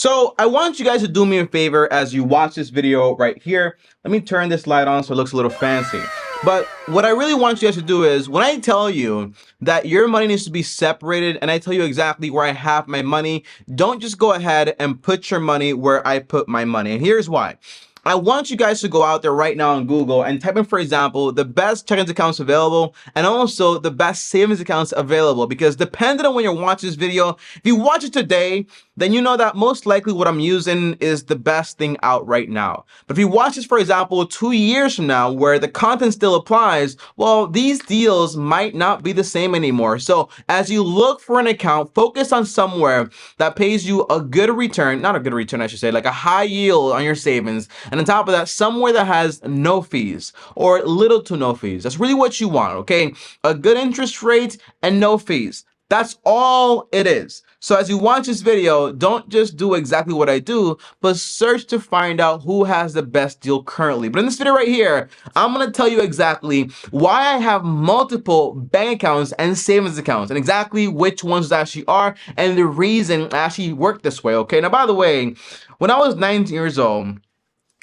So I want you guys to do me a favor as you watch this video right here. Let me turn this light on so it looks a little fancy. But what I really want you guys to do is when I tell you that your money needs to be separated and I tell you exactly where I have my money, don't just go ahead and put your money where I put my money. And here's why. I want you guys to go out there right now on Google and type in, for example, the best checking accounts available and also the best savings accounts available, because depending on when you're watching this video, if you watch it today, then you know that most likely what I'm using is the best thing out right now. But if you watch this, for example, 2 years from now where the content still applies, well, these deals might not be the same anymore. So as you look for an account, focus on somewhere that pays you a good return, not a good return, I should say, like a high yield on your savings. And on top of that, somewhere that has no fees or little to no fees. That's really what you want, okay? A good interest rate and no fees. That's all it is. So as you watch this video, don't just do exactly what I do, but search to find out who has the best deal currently. But in this video right here, I'm going to tell you exactly why I have multiple bank accounts and savings accounts and exactly which ones actually are and the reason I actually work this way, okay? Now, by the way, when I was 19 years old,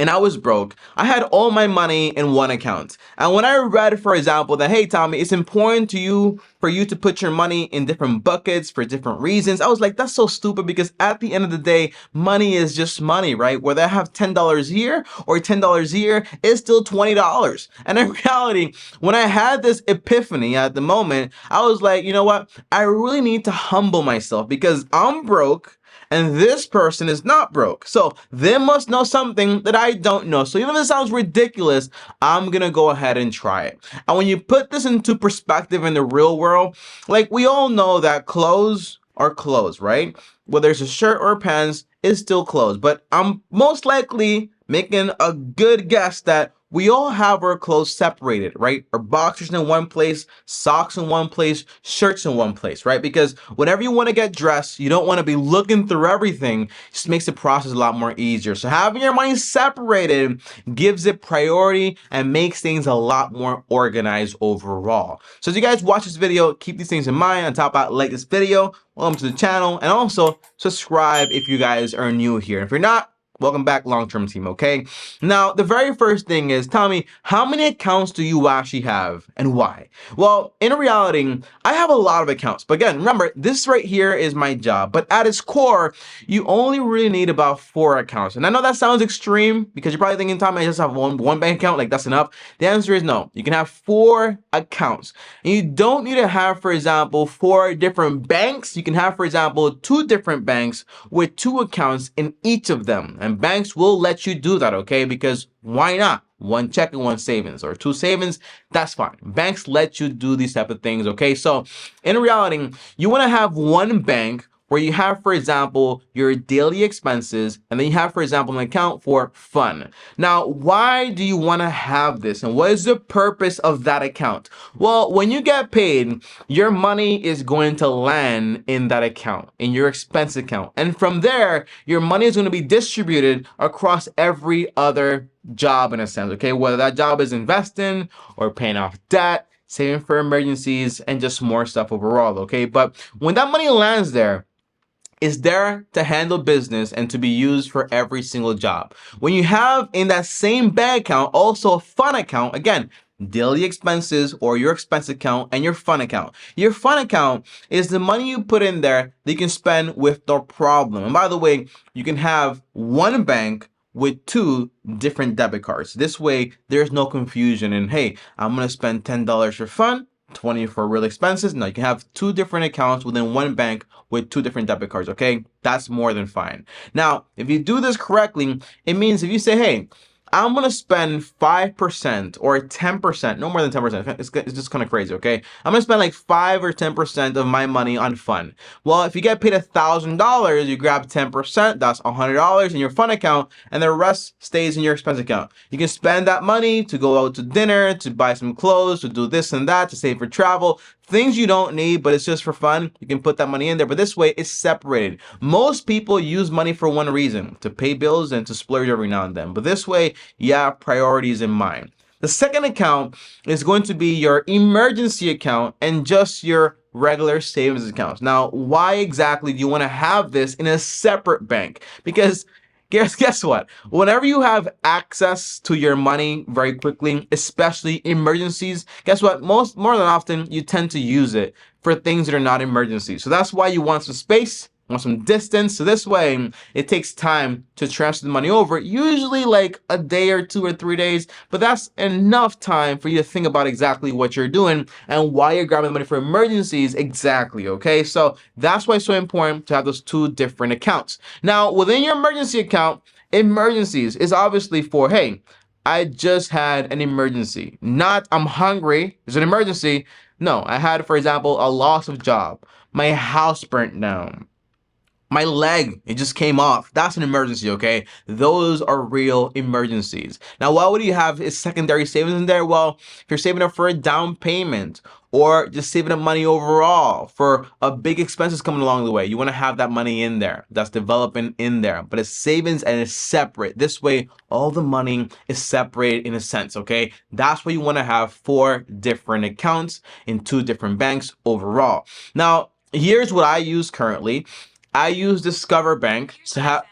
and I was broke, I had all my money in one account. And when I read, for example, that, hey, Tommy, it's important to you for you to put your money in different buckets for different reasons, I was like, that's so stupid, because at the end of the day, money is just money, right? Whether I have $10 here or $10 here, it's still $20. And in reality, when I had this epiphany at the moment, I was like, you know what? I really need to humble myself because I'm broke and this person is not broke. So they must know something that I don't know. So even if it sounds ridiculous, I'm gonna go ahead and try it. And when you put this into perspective in the real world, like we all know that clothes are clothes, right? Whether it's a shirt or pants, it's still clothes. But I'm most likely making a good guess that we all have our clothes separated, right? Our boxers in one place, socks in one place, shirts in one place, right? Because whenever you want to get dressed, you don't want to be looking through everything. It just makes the process a lot more easier. So having your money separated gives it priority and makes things a lot more organized overall. So as you guys watch this video, keep these things in mind. On top of that, like this video, welcome to the channel, and also subscribe if you guys are new here. If you're not, welcome back, long-term team, okay? Now, the very first thing is, Tommy, how many accounts do you actually have and why? Well, in reality, I have a lot of accounts. But again, remember, this right here is my job. But at its core, you only really need about 4 accounts. And I know that sounds extreme because you're probably thinking, Tommy, I just have one bank account, like that's enough. The answer is no. You can have 4 accounts. And you don't need to have, for example, 4 different banks. You can have, for example, 2 different banks with 2 accounts in each of them. And banks will let you do that, okay? Because why not? 1 checking, 1 savings, or 2 savings, that's fine. Banks let you do these type of things, okay? So in reality, you want to have 1 bank where you have, for example, your daily expenses, and then you have, for example, an account for fun. Now, why do you want to have this, and what is the purpose of that account? Well, when you get paid, your money is going to land in that account, in your expense account. And from there, your money is going to be distributed across every other job in a sense, okay? Whether that job is investing or paying off debt, saving for emergencies, and just more stuff overall, okay? But when that money lands there, is there to handle business and to be used for every single job. When you have in that same bank account also a fun account, again, daily expenses or your expense account and your fun account. Your fun account is the money you put in there that you can spend with no problem. And by the way, you can have 1 bank with 2 different debit cards. This way, there's no confusion in, hey, I'm going to spend $10 for fun, 20 for real expenses. Now you can have 2 different accounts within 1 bank with 2 different debit cards, okay? That's more than fine. Now, if you do this correctly, it means if you say, hey, I'm going to spend 5% or 10%, no more than 10%. It's just kind of crazy, okay? I'm going to spend like 5 or 10% of my money on fun. Well, if you get paid $1,000, you grab 10%, that's $100 in your fun account, and the rest stays in your expense account. You can spend that money to go out to dinner, to buy some clothes, to do this and that, to save for travel. Things you don't need, but it's just for fun. You can put that money in there, but this way it's separated. Most people use money for one reason, to pay bills and to splurge every now and then. But this way, you have priorities in mind. The second account is going to be your emergency account and just your regular savings accounts. Now, why exactly do you want to have this in a separate bank? Because guess what? Whenever you have access to your money very quickly, especially emergencies, guess what? More than often, you tend to use it for things that are not emergencies. So that's why you want some space, want some distance. So this way, it takes time to transfer the money over, usually like a day or 2 or 3 days, but that's enough time for you to think about exactly what you're doing and why you're grabbing the money for emergencies exactly, okay? So that's why it's so important to have those two different accounts. Now, within your emergency account, emergencies is obviously for, hey, I just had an emergency. Not I'm hungry, it's an emergency. No, I had, for example, a loss of job. My house burnt down. My leg, it just came off. That's an emergency, okay? Those are real emergencies. Now, why would you have secondary savings in there? Well, if you're saving up for a down payment or just saving up money overall for a big expenses coming along the way, you want to have that money in there. That's developing in there, but it's savings and it's separate. This way, all the money is separated in a sense, okay? That's why you want to have 4 different accounts in 2 different banks overall. Now, here's what I use currently. I use Discover Bank to have,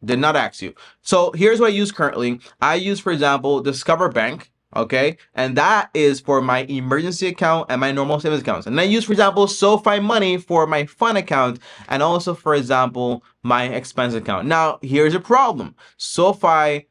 did not ask you. So here's what I use currently. I use, for example, Discover Bank, okay? And that is for my emergency account and my normal savings accounts. And I use, for example, SoFi Money for my fun account and also, for example, my expense account. Now, here's a problem. SoFi,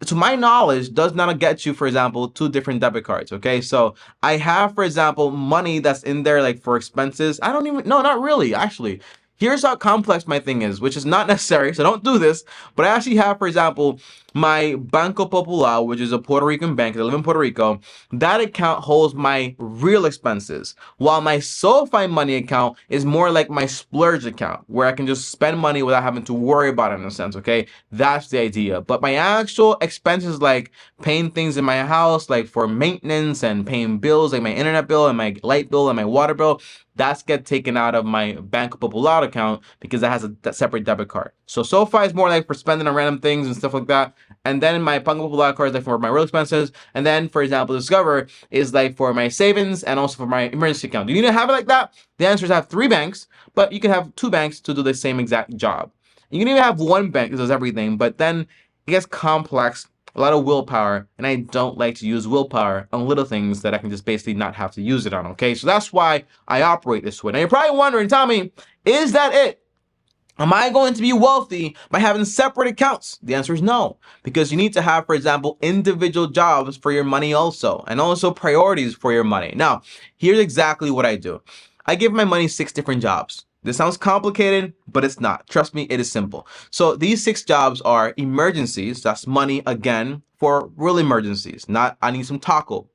to my knowledge, does not get you, for example, 2 different debit cards, okay? So I have, for example, money that's in there like for expenses. I don't even, no, not really, actually. Here's how complex my thing is, which is not necessary, so don't do this, but I actually have, for example, my Banco Popular, which is a Puerto Rican bank. I live in Puerto Rico. That account holds my real expenses, while my SoFi Money account is more like my splurge account, where I can just spend money without having to worry about it in a sense, okay? That's the idea. But my actual expenses, like paying things in my house, like for maintenance and paying bills, like my internet bill and my light bill and my water bill, that's get taken out of my Banco Popular account because that has a separate debit card. So SoFi is more like for spending on random things and stuff like that. And then my Banco Popular card is like for my real expenses. And then, for example, Discover is like for my savings and also for my emergency account. Do you need to have it like that? The answer is I have 3 banks, but you can have 2 banks to do the same exact job. You can even have 1 bank that does everything, but then it gets complex, a lot of willpower, and I don't like to use willpower on little things that I can just basically not have to use it on, okay? So that's why I operate this way. Now you're probably wondering, Tommy, is that it? Am I going to be wealthy by having separate accounts? The answer is no, because you need to have, for example, individual jobs for your money also, and also priorities for your money. Now, here's exactly what I do. I give my money 6 different jobs. This sounds complicated, but it's not. Trust me, it is simple. So these 6 jobs are emergencies. That's money, again, for real emergencies. Not, I need some Taco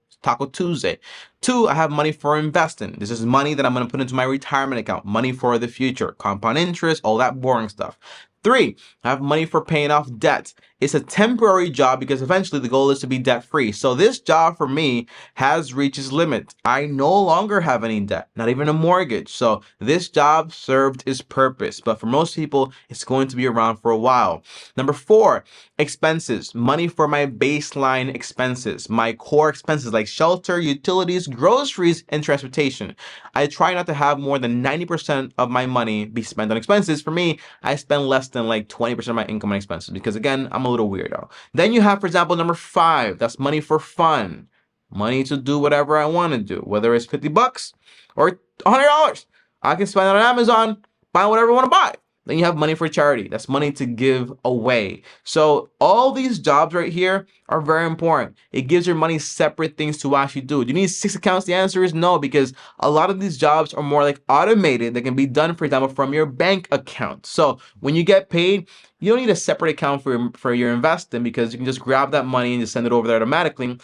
Tuesday. 2, I have money for investing. This is money that I'm going to put into my retirement account. Money for the future. Compound interest, all that boring stuff. 3, I have money for paying off debt. It's a temporary job because eventually the goal is to be debt free. So this job for me has reached its limit. I no longer have any debt, not even a mortgage. So this job served its purpose. But for most people, it's going to be around for a while. Number 4, expenses. Money for my baseline expenses, my core expenses like shelter, utilities, groceries, and transportation. I try not to have more than 90% of my money be spent on expenses. For me, I spend less than like 20% of my income on expenses because, again, I'm a little weirdo. Then you have, for example, number 5, that's money for fun. Money to do whatever I want to do, whether it's $50 or $100. I can spend it on Amazon, buy whatever I want to buy. Then you have money for charity. That's money to give away. So all these jobs right here are very important. It gives your money separate things to actually do. Do you need 6 accounts? The answer is no, because a lot of these jobs are more like automated. They can be done, for example, from your bank account. So when you get paid, you don't need a separate account for your investing because you can just grab that money and just send it over there automatically.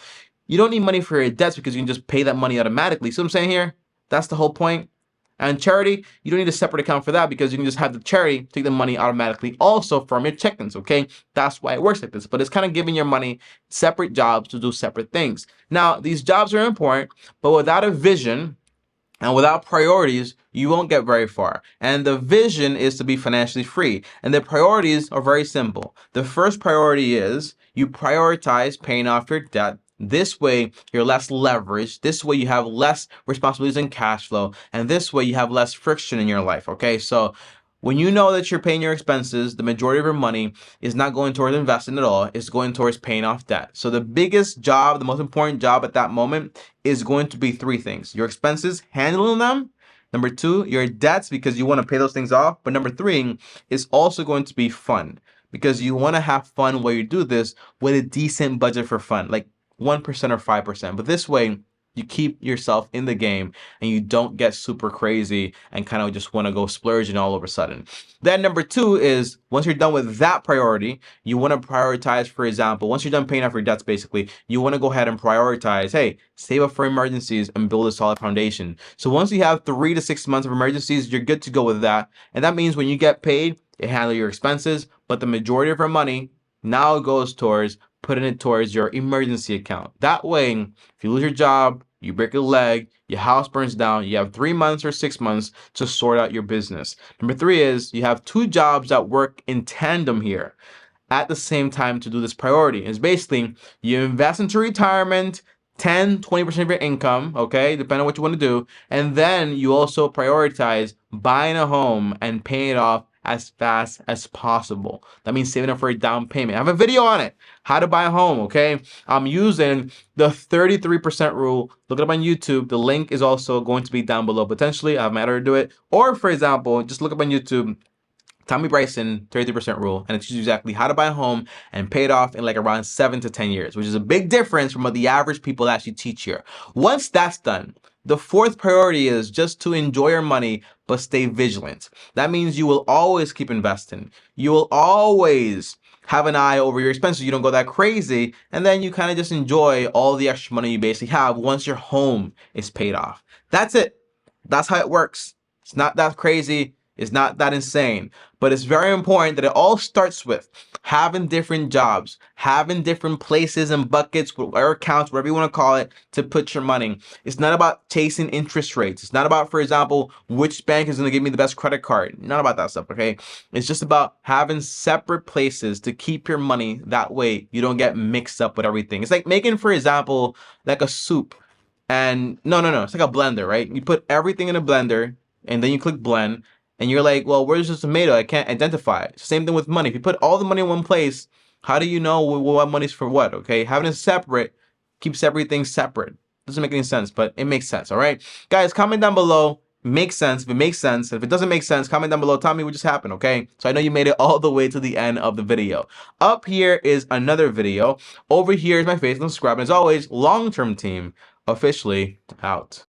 You don't need money for your debts because you can just pay that money automatically. See what I'm saying here? That's the whole point. And charity, you don't need a separate account for that because you can just have the charity take the money automatically also from your check-ins, okay? That's why it works like this. But it's kind of giving your money separate jobs to do separate things. Now, these jobs are important, but without a vision and without priorities, you won't get very far. And the vision is to be financially free. And the priorities are very simple. The first priority is you prioritize paying off your debt This way, you're less leveraged. This way, you have less responsibilities and cash flow. And this way, you have less friction in your life. Okay, so when you know that you're paying your expenses, the majority of your money is not going towards investing at all. It's going towards paying off debt. So the biggest job, the most important job at that moment is going to be three things: your expenses, handling them. Number two, your debts, because you want to pay those things off. But number three is also going to be fun, because you want to have fun while you do this with a decent budget for fun, like 1% or 5%. But this way, you keep yourself in the game and you don't get super crazy and kind of just want to go splurging all of a sudden. Then number two is, once you're done with that priority, you want to prioritize, for example, once you're done paying off your debts, basically, you want to go ahead and prioritize, hey, save up for emergencies and build a solid foundation. So once you have 3 to 6 months of emergencies, you're good to go with that. And that means when you get paid, you handle your expenses, but the majority of your money now goes towards putting it towards your emergency account. That way, if you lose your job, you break a leg, your house burns down, you have 3 months or 6 months to sort out your business. Number three is, you have two jobs that work in tandem here at the same time to do this priority. It's basically, you invest into retirement, 10-20% of your income, okay, depending on what you want to do, and then you also prioritize buying a home and paying it off as fast as possible. That means saving up for a down payment. I have a video on it, how to buy a home, okay? I'm using the 33% rule. Look it up on YouTube. The link is also going to be down below. Potentially, I have matter to do it. Or for example, just look up on YouTube, TommyBryson 33% rule, and it teaches you exactly how to buy a home and pay it off in like around 7 to 10 years, which is a big difference from what the average people actually teach here. Once that's done, the fourth priority is just to enjoy your money, but stay vigilant. That means you will always keep investing. You will always have an eye over your expenses. You don't go that crazy, and then you kind of just enjoy all the extra money you basically have once your home is paid off. That's it. That's how it works. It's not that crazy. It's not that insane, but it's very important that it all starts with having different jobs, having different places and buckets, or accounts, whatever you want to call it, to put your money. It's not about chasing interest rates. It's not about, for example, which bank is going to give me the best credit card. Not about that stuff, okay? It's just about having separate places to keep your money. That way you don't get mixed up with everything. It's like making, for example, like a soup. And no, it's like a blender, right? You put everything in a blender and then you click blend. And you're like, well, where's the tomato? I can't identify it. Same thing with money. If you put all the money in one place, how do you know what money's for what? Okay, having it separate keeps everything separate. Doesn't make any sense, but it makes sense. All right, guys, comment down below. Makes sense. If it makes sense, if it doesn't make sense, comment down below. Tell me what just happened. Okay, so I know you made it all the way to the end of the video. Up here is another video. Over here is my face. Don't subscribe. And as always, long-term team officially out.